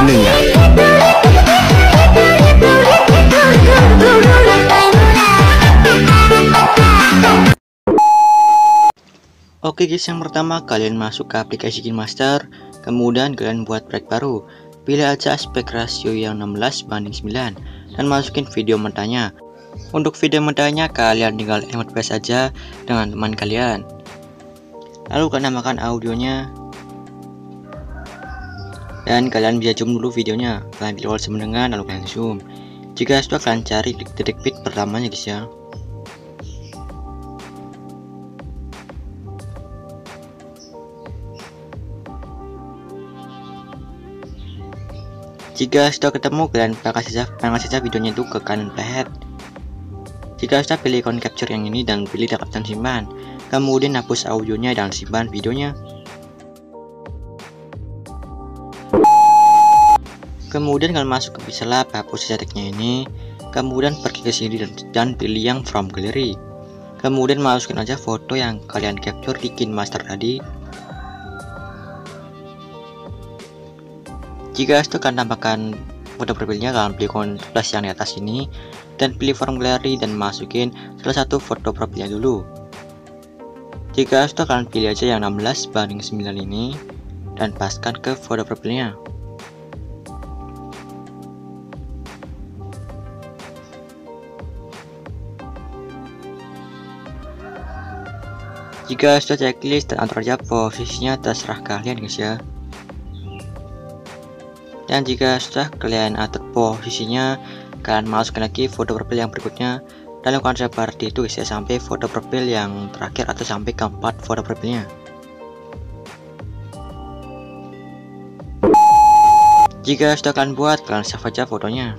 mendengar. Oke guys, yang pertama kalian masuk ke aplikasi KineMaster, kemudian kalian buat proyek baru. Pilih aja aspek rasio yang 16:9 dan masukin video mentahnya. Untuk video mentahnya kalian tinggal emot paste saja dengan teman kalian. Lalu kalian namakan audionya. Dan kalian bisa zoom dulu videonya. Kalian pilih all mendengar lalu kalian zoom. Jika sudah kalian cari titik bit pertamanya guys ya. Jika sudah ketemu, kalian kasih saja videonya itu ke kanan playhead. Jika sudah, pilih icon capture yang ini dan pilih dapat dan simpan. Kemudian hapus audionya dan simpan videonya. Kemudian kalian masuk ke Pixel Lab, hapus statiknya ini. Kemudian pergi ke sini dan pilih yang from gallery. Kemudian masukin aja foto yang kalian capture di KineMaster tadi. Jika sudah kalian tambahkan foto profilnya, kalian pilih icon plus yang di atas ini dan pilih from gallery dan masukin salah satu foto profilnya dulu. Jika sudah, kalian pilih aja yang 16:9 ini dan paskan ke foto profilnya. Jika sudah checklist dan atur aja posisinya, terserah kalian guys ya. Dan jika sudah kalian atur posisinya, kalian masukkan lagi foto profil yang berikutnya dan lakukan seperti itu guys ya, sampai foto profil yang terakhir atau sampai keempat foto profilnya. Jika sudah kalian buat, kalian save aja fotonya.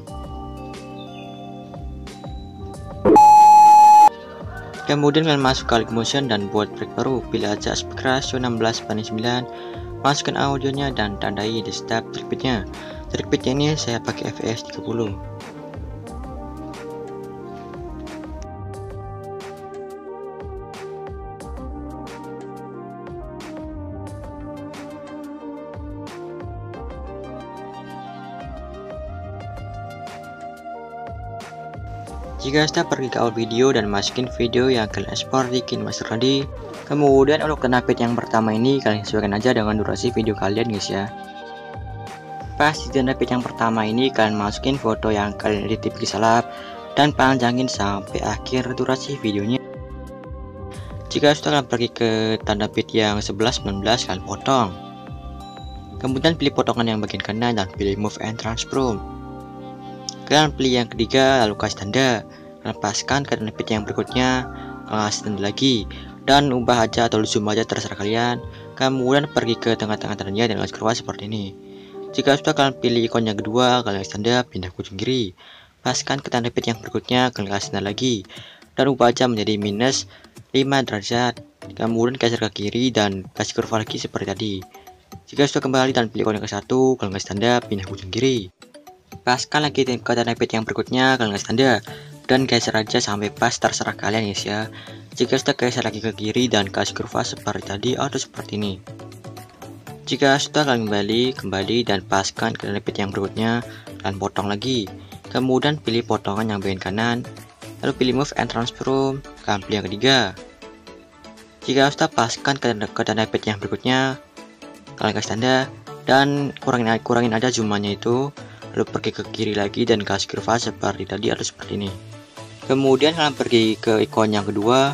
Kemudian kalian masuk ke motion dan buat proyek baru. Pilih aja aspek rasio 16:9, masukkan audionya dan tandai di step trackpadnya. Trackpadnya ini saya pakai fps 30. Jika sudah, pergi ke awal video dan masukin video yang kalian ekspor di KineMaster tadi. Kemudian untuk tenabit yang pertama ini kalian sesuaikan aja dengan durasi video kalian guys ya. Pas di tenabit yang pertama ini kalian masukin foto yang kalian edit di Pixel Lab dan panjangin sampai akhir durasi videonya. Jika sudah, kalian pergi ke tanda bit yang 11:19, kalian potong. Kemudian pilih potongan yang bagian kanan dan pilih move and transform. Kalian pilih yang ketiga lalu kasih tanda. Kalian paskan ke tanda bit yang berikutnya, kasih tanda lagi dan ubah aja atau zoom aja terserah kalian. Kemudian pergi ke tengah-tengah tandanya dan scroll seperti ini. Jika sudah, kalian pilih ikon yang kedua, kalian kasih tanda pindah ke ujung kiri. Paskan ke tanda bit yang berikutnya, kalian kasih tanda lagi dan ubah aja menjadi minus 5 derajat. Kemudian geser ke kiri dan kasih kurva lagi seperti tadi. Jika sudah, kembali dan pilih ikon yang ke-1, kalian kasih tanda pindah ke ujung kiri. Paskan lagi ke tanda bit yang berikutnya, kalian kasih tanda dan geser aja sampai pas, terserah kalian guys ya. Jika sudah, geser lagi ke kiri dan kasih kurva seperti tadi atau seperti ini. Jika sudah, kalian kembali dan paskan ke tanda bit yang berikutnya, kalian potong lagi. Kemudian pilih potongan yang bagian kanan, lalu pilih move and transform, kalian pilih yang ketiga. Jika sudah, paskan ke tanda bit yang berikutnya, kalian kasih tanda dan kurangin aja zoomannya itu. Lalu pergi ke kiri lagi dan kasih kurva seperti tadi atau seperti ini. Kemudian kalian pergi ke ikon yang kedua,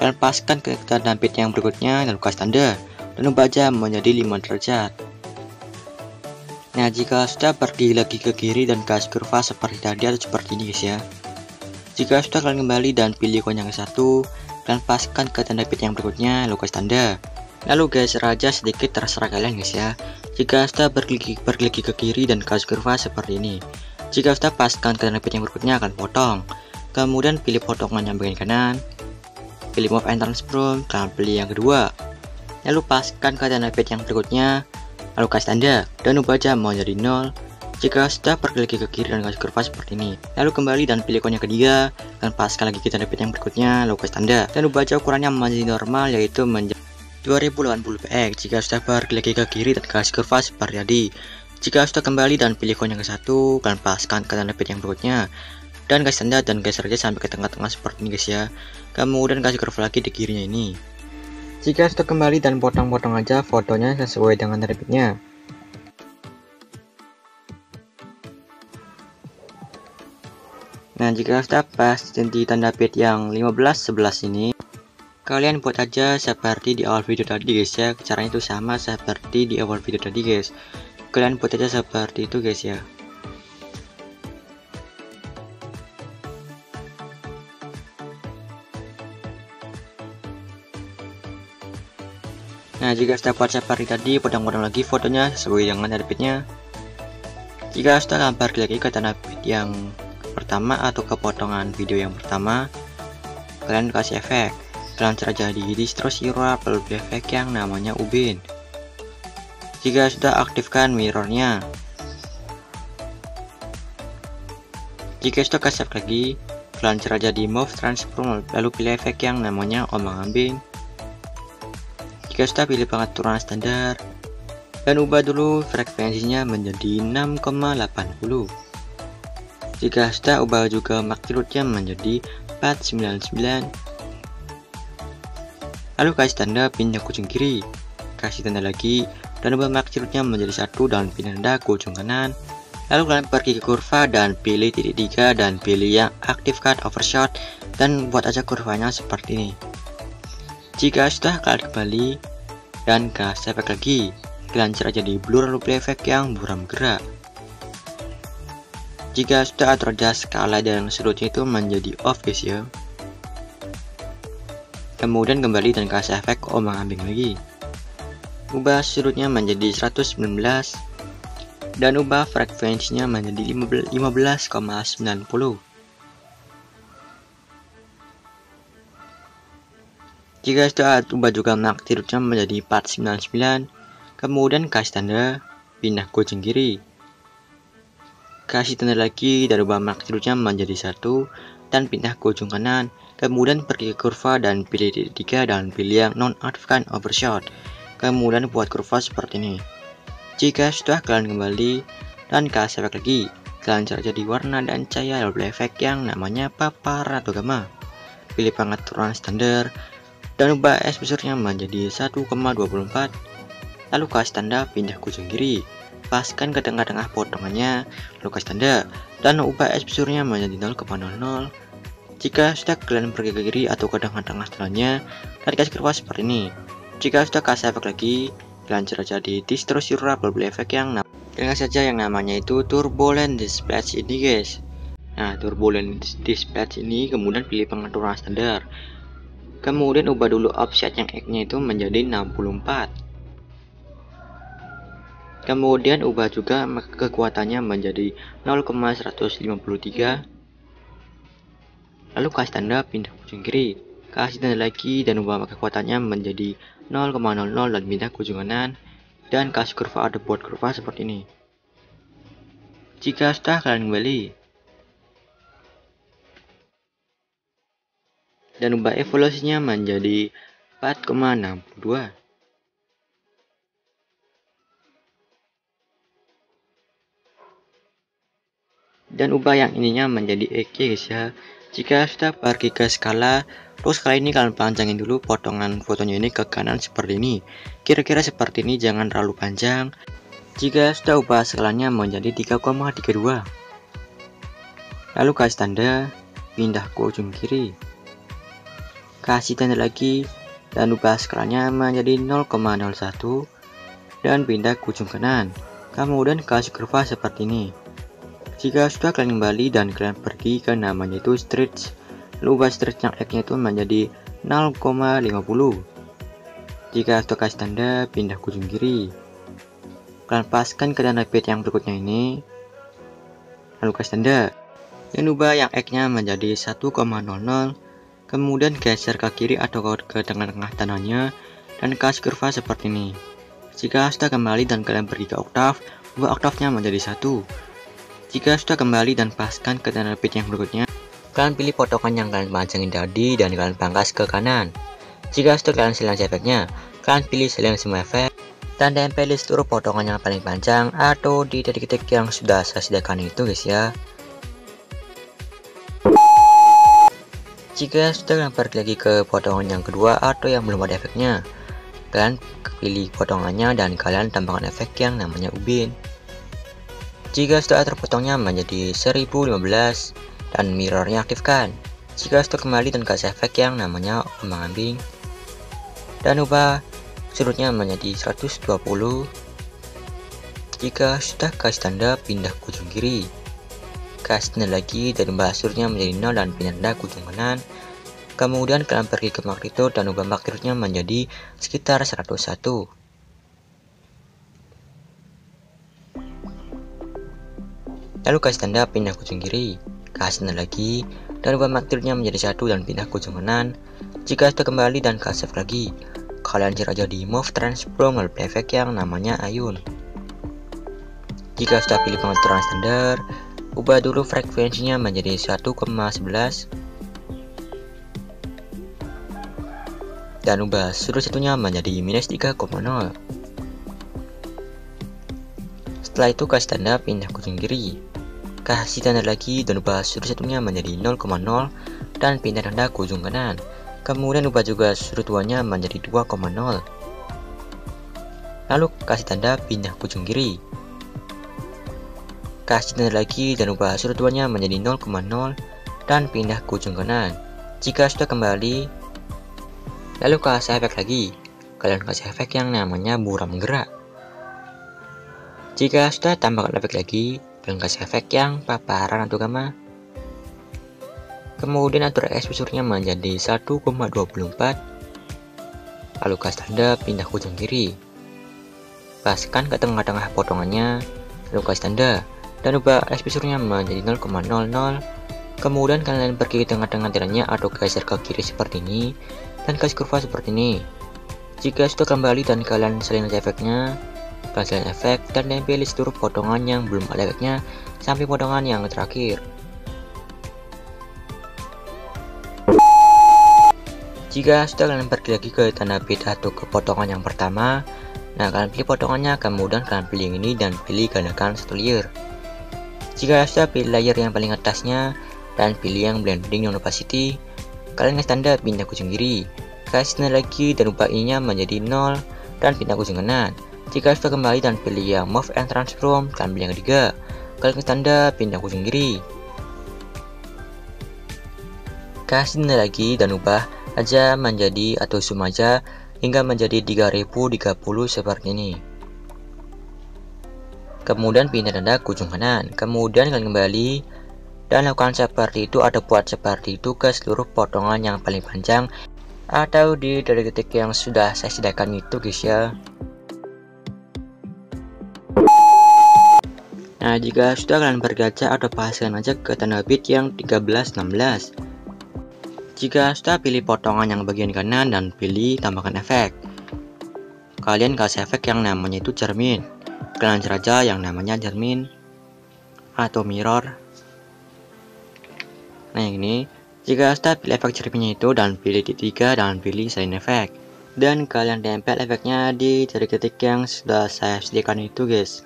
kalian paskan ke tanda bit yang berikutnya lalu kasih tanda dan ubah aja menjadi 5 derajat. Nah, jika sudah, pergi lagi ke kiri dan kasih kurva seperti tadi atau seperti ini guys ya. Jika sudah, kalian kembali dan pilih ikon yang ke-1, kalian paskan ke tanda bit yang berikutnya lalu kasih tanda. Lalu geser aja sedikit, terserah kalian guys ya. Jika sudah, pergi ke kiri dan kasih kurva seperti ini. Jika sudah, paskan ke tanda bit yang berikutnya, akan potong. Kemudian pilih potongan yang bagian kanan, pilih move and transform, kalian pilih yang kedua. Lalu paskan ke tanda bit yang berikutnya, lalu kasih tanda dan ubah aja menjadi 0. Jika sudah, pergi lagi ke kiri dan kasih kurva seperti ini. Lalu kembali dan pilih ikon yang ketiga, dan paskan lagi ke tanda bit yang berikutnya, lalu kasih tanda dan ubah aja ukurannya menjadi normal, yaitu menjadi 2080 px. Jika sudah, pergi lagi ke kiri dan kasih kurva seperti tadi. Jika sudah kembali dan pilih koin yang ke-1, kalian paskan ke tanda pit yang berikutnya dan kasih tanda dan geser aja sampai ke tengah-tengah seperti ini guys ya. Kemudian kasih curve lagi di kirinya ini. Jika sudah kembali dan potong-potong aja fotonya sesuai dengan tanda pitnya. Nah, jika sudah pas di tanda pit yang 15-11 ini, kalian buat aja seperti di awal video tadi guys ya. Caranya itu sama seperti di awal video tadi guys. Kalian buat aja seperti itu guys ya. Nah, jika sudah buat seperti tadi, potong-potong lagi fotonya sesuai dengan tanda pitnya. Jika sudah lempar lagi ke tanda pit yang pertama atau ke potongan video yang pertama, kalian kasih efek. Kalian cara jadi distorsi rubber effect yang namanya ubin. Jika sudah aktifkan mirrornya. Jika sudah kasih efek lagi, kalian cara jadi move transform lalu pilih efek yang namanya ombang-ambing. Jika sudah pilih pengaturan standar dan ubah dulu frekuensinya menjadi 6,80. Jika sudah ubah juga magnitudenya menjadi 499. Lalu kasih tanda pindah ke ujung kiri, kasih tanda lagi dan ubah magnitudenya menjadi 1 dan pindah tanda ke ujung kanan. Lalu kalian pergi ke kurva dan pilih titik 3 dan pilih yang aktifkan overshot dan buat aja kurvanya seperti ini. Jika sudah, kalian kembali dan kasih efek lagi. Kalian cara jadi blur lalu pilih efek yang buram gerak. Jika sudah, atur aja skala dan sudutnya itu menjadi off guys ya. Kemudian kembali dan kasih efek ombang-ambing lagi. Ubah sudutnya menjadi 119 dan ubah frekuensinya menjadi 15,90. Jika sudah, ubah juga magnitudenya menjadi 499. Kemudian kasih tanda pindah ke ujung kiri. Kasih tanda lagi dan ubah magnitudenya menjadi 1 dan pindah ke ujung kanan. Kemudian pergi ke kurva dan pilih titik 3 dan pilih yang non-aktifkan overshot. Kemudian buat kurva seperti ini. Jika sudah, kalian kembali dan kasih efek lagi. Kalian cara jadi warna dan cahaya lalu efek yang namanya papar atau gamma. Pilih pengaturan standar dan ubah exposure-nya menjadi 1,24. Lalu kasih tanda pindah ke ujung kiri. Paskan ke tengah-tengah potongannya, lalu kasih tanda dan ubah exposure-nya menjadi 0,00. Jika sudah, kalian pergi ke kiri atau ke tengah-tengah setelahnya dan kasih kurva seperti ini. Jika sudah, kasih efek lagi. Kalian cara jadi distorsi rubber effect yang dengan saja yang namanya itu turbulent display ini guys. Nah, turbulent display ini kemudian pilih pengaturan standar. Kemudian ubah dulu offset yang X-nya itu menjadi 64. Kemudian ubah juga kekuatannya menjadi 0,153. Lalu kasih tanda pindah ke ujung kiri. Kasih tanda lagi dan ubah kekuatannya menjadi 0,00 dan pindah ke ujung kanan. Dan kasih kurva ada buat kurva seperti ini. Jika sudah, kalian kembali dan ubah evolusinya menjadi 4,62. Dan ubah yang ininya menjadi EQ guys ya. Jika sudah, pergi ke skala, terus kali ini kalian panjangin dulu potongan fotonya ini ke kanan seperti ini. Kira-kira seperti ini, jangan terlalu panjang. Jika sudah, ubah skalanya menjadi 3,32. Lalu kasih tanda pindah ke ujung kiri. Kasih tanda lagi dan ubah skalanya menjadi 0,01 dan pindah ke ujung kanan. Kemudian kasih kurva seperti ini. Jika sudah, kalian kembali dan kalian pergi ke namanya itu stretch. Lalu ubah stretch yang X-nya itu menjadi 0,50. Jika sudah, kasih tanda pindah ke ujung kiri. Kalian paskan ke tanda pit yang berikutnya ini. Lalu kasih tanda dan ubah yang X-nya menjadi 1,00. Kemudian geser ke kiri atau ke tengah-tengah tandanya dan kasih kurva seperti ini. Jika sudah, kembali dan kalian pergi ke oktav, ubah oktavnya menjadi 1. Jika sudah, kembali dan paskan ke tanda pit yang berikutnya, kalian pilih potongan yang kalian panjangin tadi dan kalian pangkas ke kanan. Jika sudah, kalian silangkan efeknya, kalian pilih silang semua efek dan tempel di seluruh potongan yang paling panjang atau di titik-titik yang sudah saya sediakan itu guys ya. Jika sudah pergi lagi ke potongan yang kedua atau yang belum ada efeknya, kalian pilih potongannya dan kalian tambahkan efek yang namanya ubin. Jika sudah terpotongnya menjadi 1015 dan mirrornya aktifkan. Jika sudah kembali dan kasih efek yang namanya ombang-ambing dan ubah sudutnya menjadi 120. Jika sudah kasih tanda, pindah ke ujung kiri, kasih tanda lagi dan ubah sudutnya menjadi 0 dan pindah tanda ke ujung kanan. Kemudian kalian pergi ke magnitude dan ubah magnitude-nya menjadi sekitar 101. Lalu kasih tanda, pindah ke ujung kiri, kasih tanda lagi dan ubah magnitude-nya menjadi 1 dan pindah ke ujung kanan. Jika sudah kembali dan kasih lagi, kalian cari aja di move transform lalu pilih efek yang namanya ayun. Jika sudah pilih pengaturan standar, ubah dulu frekuensinya menjadi 1,11 dan ubah sudut satunya menjadi minus 3,0. Setelah itu kasih tanda, pindah ke ujung kiri, kasih tanda lagi dan ubah sudut satunya menjadi 0,0 dan pindah tanda ke ujung kanan. Kemudian ubah juga sudut 2-nya menjadi 2,0. Lalu kasih tanda, pindah ke ujung kiri, kasih tanda lagi dan ubah sudut 2-nya menjadi 0,0 dan pindah ke ujung kanan. Jika sudah kembali, lalu kasih efek lagi, kalian kasih efek yang namanya buram gerak. Jika sudah, tambahkan efek lagi dan kasih efek yang paparan atau gamma. Kemudian atur exposure-nya menjadi 1,24. Lalu kasih tanda, pindah ke ujung kiri, paskan ke tengah-tengah potongannya, lalu kasih tanda dan ubah exposure-nya menjadi 0,00. Kemudian kalian pergi ke tengah-tengah tiranya atau geser ke kiri seperti ini dan kasih kurva seperti ini. Jika sudah kembali dan kalian salin efeknya, kalian efek dan tempel seluruh potongan yang belum ada efeknya sampai potongan yang terakhir. Jika sudah, kalian pergi lagi ke tanda beda atau ke potongan yang pertama. Nah, kalian pilih potongannya, kemudian kalian pilih yang ini dan pilih gandakan satu layer. Jika sudah, pilih layer yang paling atasnya dan pilih yang blending non opacity. Kalian kasih tanda, pindah ke ujung kiri, kasih tanda lagi dan ubah ininya menjadi 0 dan pindah ke ujung kanan. Jika sudah kembali dan pilih yang move and transform, kalian pilih yang ketiga, kalian kasih tanda, pindah ke ujung kiri, kasih tanda lagi dan ubah aja menjadi atau zoom aja hingga menjadi 3030 seperti ini. Kemudian pindah tanda ke ujung kanan. Kemudian kalian kembali dan lakukan seperti itu atau buat seperti itu ke seluruh potongan yang paling panjang atau di detik-detik yang sudah saya sediakan itu guys ya. Nah, jika sudah, kalian bergaca atau paskan aja ke tanda bit yang 1316. Jika sudah, pilih potongan yang bagian kanan dan pilih tambahkan efek. Kalian kasih efek yang namanya itu cermin. Kalian cari aja yang namanya cermin atau mirror. Nah, yang ini. Jika sudah, pilih efek cerminnya itu dan pilih titik 3 dan pilih salin efek. Dan kalian tempel efeknya di titik-titik yang sudah saya sediakan itu guys.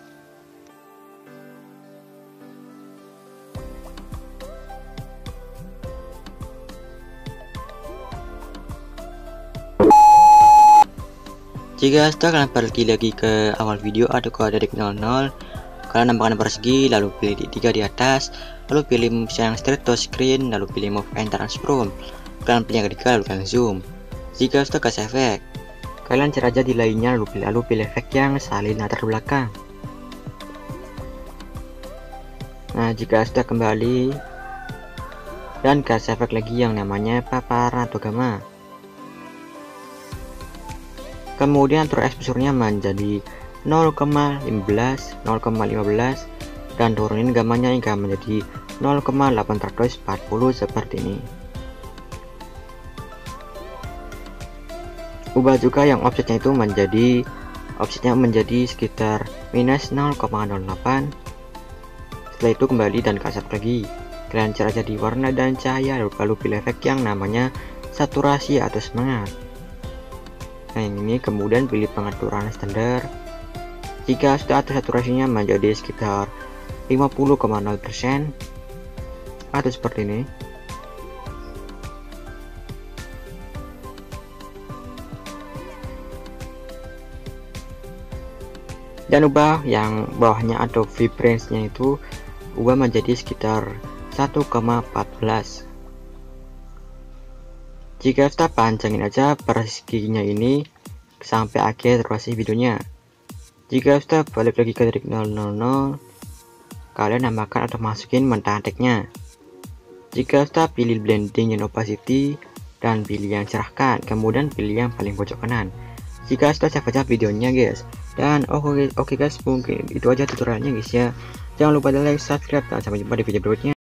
Jika sudah, kalian pergi lagi ke awal video atau ke detik 00, kalian nambahkan persegi, lalu pilih titik 3 di atas, lalu pilih yang straight to screen, lalu pilih move and transform. Kalian pilih yang ketiga, lalu kalian zoom. Jika sudah, kasih efek, kalian cari aja di lainnya, lalu pilih efek yang salin latar belakang. Nah, jika sudah kembali dan kasih efek lagi yang namanya paparan atau gamma. Kemudian atur exposure-nya menjadi 0,15 dan turunin gamanya hingga menjadi 0,840 seperti ini. Ubah juga yang offsetnya itu menjadi sekitar minus 0,08. Setelah itu kembali dan kasih lagi, kalian cari aja di warna dan cahaya, lalu pilih efek yang namanya saturasi atau semangat. Nah, ini kemudian pilih pengaturan standar, Jika sudah saturasinya menjadi sekitar 50,0% atau seperti ini, dan ubah yang bawahnya atau vibrance-nya itu ubah menjadi sekitar 1,14. Jika sudah panjangin aja perseginya ini sampai akhir durasi videonya. Jika sudah balik lagi ke titik 000, kalian nambahkan atau masukin mentah teksnya. Jika sudah pilih blending and opacity dan pilih yang cerahkan, kemudian pilih yang paling pojok kanan. Jika sudah saya baca videonya guys. Dan oke guys, mungkin itu aja tutorialnya guys ya. Jangan lupa di like, subscribe, dan sampai jumpa di video berikutnya.